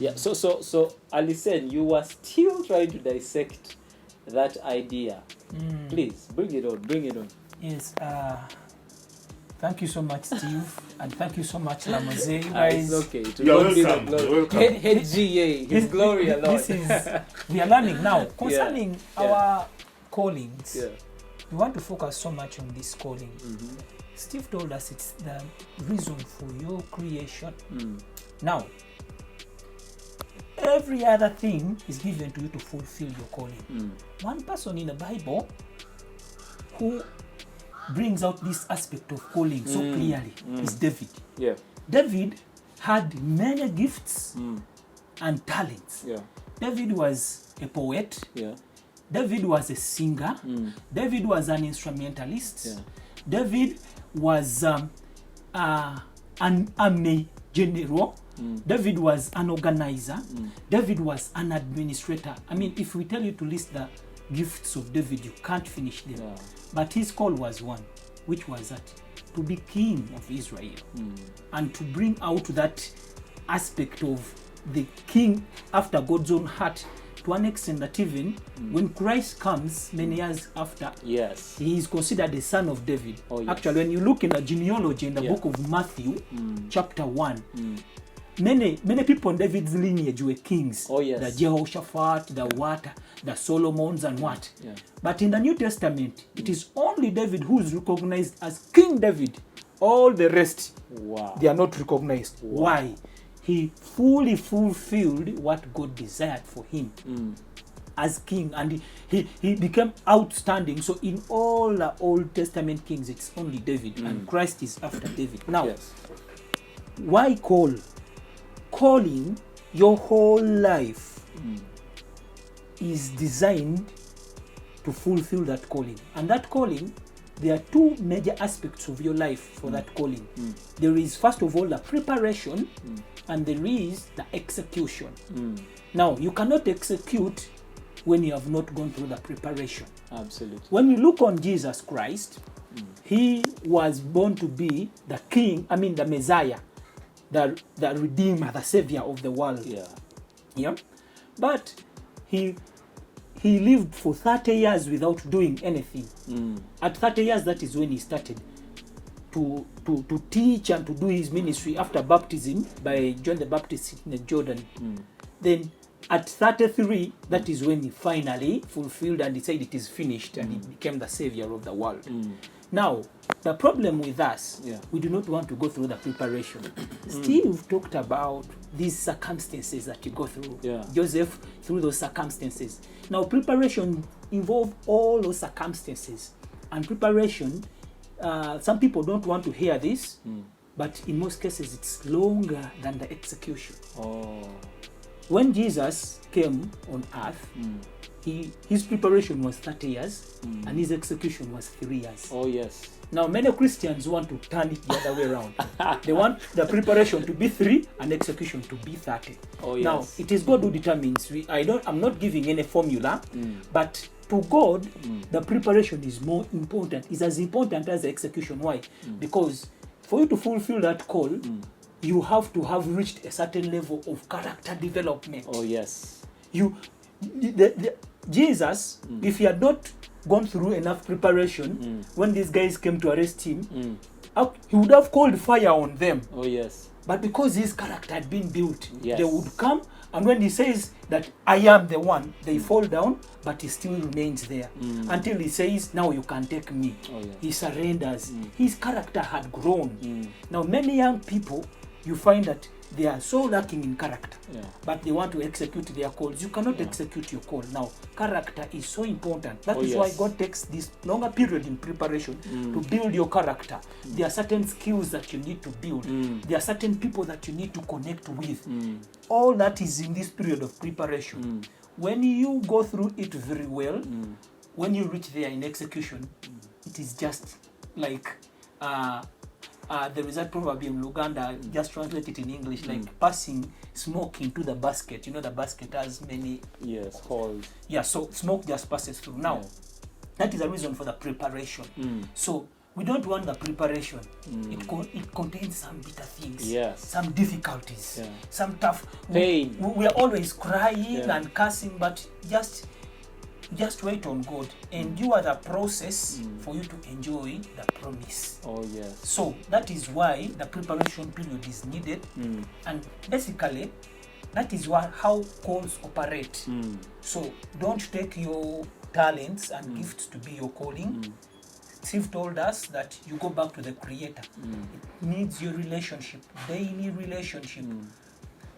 Yeah. So Alison, you were still trying to dissect that idea. Please bring it on. Yes. Thank you so much, Steve, and thank you so much, Lamose. You guys, It's okay. You're welcome. Head GA, his glory alone. We are learning now concerning our callings. Yeah. We want to focus so much on this calling. Steve told us it's the reason for your creation. Now, every other thing is given to you to fulfill your calling. One person in the Bible who brings out this aspect of calling so clearly is David. Yeah. David had many gifts and talents. Yeah. David was a poet. Yeah. David was a singer. David was an instrumentalist. Yeah. David was an army general. David was an organizer. David was an administrator. I mean, if we tell you to list the gifts of David, you can't finish them. Yeah. But his call was one, which was that to be king of Israel and to bring out that aspect of the king after God's own heart, to an extent that even when Christ comes many years after, Yes. he is considered the son of David. Oh, yes. Actually, when you look in the genealogy in the book of Matthew, chapter 1, many people in David's lineage were kings. Oh, yes. The Jehoshaphat, the Solomons, and what. Yeah. But in the New Testament, it is only David who is recognized as King David. All the rest, Wow. they are not recognized. Why? He fully fulfilled what God desired for him as king, and he became outstanding. So in all the Old Testament kings, it's only David, and Christ is after David. Now, Yes. why call? Calling, your whole life is designed to fulfill that calling. And that calling, there are two major aspects of your life for that calling. There is, first of all, the preparation, and there is the execution. Now, you cannot execute when you have not gone through the preparation. Absolutely. When you look on Jesus Christ, he was born to be the king, the Messiah, the Redeemer, the Savior of the world. Yeah. Yeah? But he lived for 30 years without doing anything. At 30 years, that is when he started to teach and to do his ministry after baptism by John the Baptist in the Jordan. Then at 33, that is when he finally fulfilled and he said it is finished, and he became the Savior of the world. Now, the problem with us, we do not want to go through the preparation. Steve talked about these circumstances that you go through. Yeah. Joseph, through those circumstances. Now, preparation involves all those circumstances. And preparation, some people don't want to hear this, but in most cases, it's longer than the execution. Oh. When Jesus came on earth, his preparation was 30 years, and his execution was 3 years. Oh, yes. Now, many Christians want to turn it the other way around. They want the preparation to be 3 and execution to be 30. Oh, yes. Now, it is God who determines. I'm not giving any formula, but to God, the preparation is more important. It's as important as the execution. Why? Because for you to fulfill that call, you have to have reached a certain level of character development. Oh, yes. Jesus, if he had not gone through enough preparation, when these guys came to arrest him, he would have called fire on them. Oh, yes. But because his character had been built, Yes. they would come, and when he says that I am the one, they fall down, but he still remains there until he says, now you can take me. Oh, yes. He surrenders. His character had grown. Now, many young people, you find that they are so lacking in character, but they want to execute their calls. You cannot execute your call. Now, character is so important. That is why God takes this longer period in preparation to build your character. There are certain skills that you need to build. There are certain people that you need to connect with. All that is in this period of preparation. When you go through it very well, when you reach there in execution, it is just like there is that proverb in Luganda, just translate it in English, like passing smoke into the basket. You know, the basket has many holes. Yeah, so smoke just passes through. Now, that is the reason for the preparation. So we don't want the preparation. It contains some bitter things, Yes. some difficulties, Yeah. some tough Pain. We are always crying Yeah. and cursing, but just wait on God. Endure the process for you to enjoy the promise. Oh, yes. So that is why the preparation period is needed, and basically that is how calls operate. So don't take your talents and gifts to be your calling. Steve told us that you go back to the Creator. It needs your relationship, daily relationship.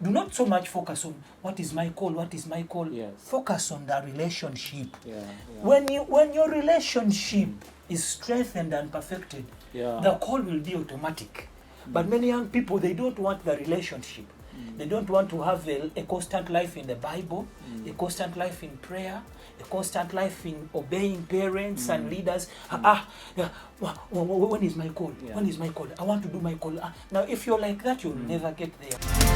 Do not so much focus on what is my call, what is my call. Yes. Focus on the relationship. Yeah. When your relationship is strengthened and perfected, the call will be automatic. But many young people, they don't want the relationship. They don't want to have a constant life in the Bible, a constant life in prayer, a constant life in obeying parents and leaders. When is my call? Yeah. When is my call? I want to do my call. Now, if you're like that, you'll never get there.